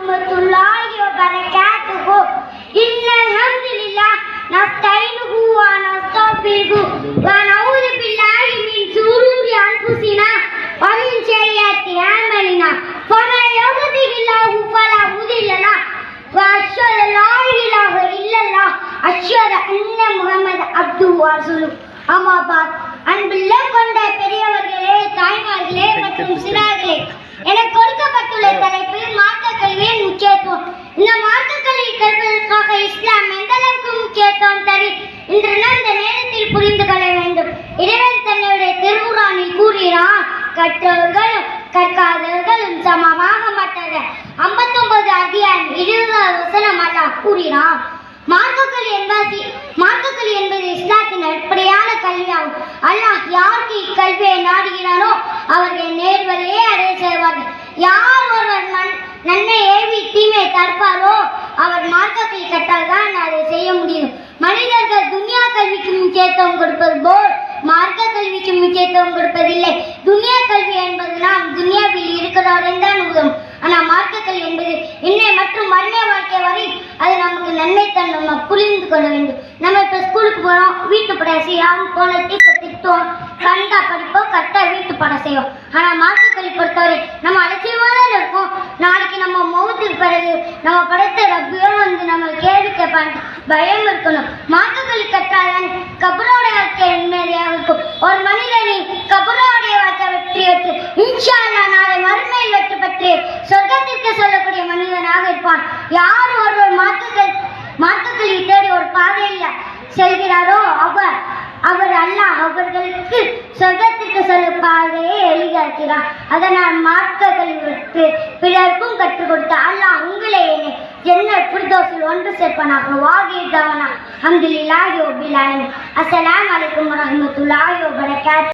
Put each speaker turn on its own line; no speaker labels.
warahmatullahi wabarakatuh. Innal hamdalillah nasta'inuhu wa nastaghfiruhu wa na'udzu billahi min shururi anfusina wa min sayyiati a'malina. Faman yahdihillahu fala mudilla lahu wa ashhadu an la ilaha illallah ashhadu anna muhammadan abduhu wa rasuluhu. Amma ba'd. அன்புள்ள கொண்ட பெரியவர்களே, தாய்மார்களே மற்றும் சிறார்களே, எனக்கு கொடுக்கப்பட்டுள்ள தலைப்பு மார்க்க கல்வியின் முக்கியத்துவம். இந்த மார்க்க கல்வி கற்பதற்காக இஸ்லாம் எந்த அளவுக்கு முக்கியத்துவம் தரு இன்று இந்த நேரத்தில் புரிந்து கொள்ள வேண்டும். இறைவன் தன்னுடைய திருக்குர்ஆனில் கூறினார், கற்றவர்களும் கற்காதவர்களும் சமமாக மாட்டார்கள். 59 அத்தியாயம் 20வது வசனம் அல்லாஹ் கூறினார். மார்க்கக்கல்வி என்பது இஸ்லாத்தின் அடிப்படையான கல்வியாகும். அல்லாஹ் யாருக்கு இக்கல்வியை நாடுகிறாரோ அவர்கள் நேர்வழியை அடைய செய்வார்கள். யார் ஒருவர் நன்மை ஏவி தீமை தடுப்பாரோ அவர் மார்க்கத்தை கற்றால்தான் அதை செய்ய முடியும். மனிதர்கள் துன்யா கல்விக்கு முக்கியத்துவம் கொடுப்பது போல் மார்க்க கல்விக்கு முக்கியத்துவம் கொடுப்பதில்லை. துன்யா கல்வி என்பது நாம் துன்யாவில் இருக்கிறவரை தான் உதவும். ஆனால் மார்க்க கல்வி என்பது இன்னை மற்றும் மறுமை வாழ்க்கை வரை அது நமக்கு நன்மை தான் நம்ம புரிந்து கொள்ள வேண்டும். நம்ம இப்போ ஸ்கூலுக்கு போகிறோம், வீட்டு படம் செய்யலாம், போன டீச்சர் திட்டுவோம், கண்டா படிப்போம், கரெக்டாக வீட்டு படம் செய்வோம். ஆனால் மார்க்க கல்வி பொறுத்தவரை நம்ம அலட்சியமாக தான் இருக்கும். நாளைக்கு நம்ம மௌத்துக்கு பிறகு நம்ம படைத்த ரப்பியோ நம்ம கேள்வி கேட்பாங்க, பயம் இருக்கணும். மார்க்க கல்வி கற்றாதான் கபரோடைய வாழ்க்கை நிம்மதியாக இருக்கும். ஒரு மனிதனை கபரோடைய வாழ்க்கை வெற்றி பெற்று இன்ஷா அல்லாஹ் நாளை மறுமையில் வெற்றி பெற்று சொர்க்கத்திற்கு சொல்லக்கூடிய மனிதனாக இருப்பான். யார் ஒருவர் மார்க்க கல்வி தேடி ஒரு பாதையில் செல்கிறாரோ அவர் அல்லாஹ் அவர்களுக்கு சொர்க்கத்திற்கு செல்லும் பாதையை எளிதாக்கிறார். அதனால் மார்க்க கல்விக்கு பிறருக்கும் கற்றுக் கொடுத்த அல்லாஹ் உங்களை ஜன்னத் ஃபிர்தௌஸில் ஒன்று சேர்ப்பானாக. வாகீர் தவானா அல்ஹம்துலில்லாஹி ரப்பில் ஆலமீன். அஸ்ஸலாமு அலைக்கும் வரஹ்மத்துல்லாஹி வபரகாத்துஹு.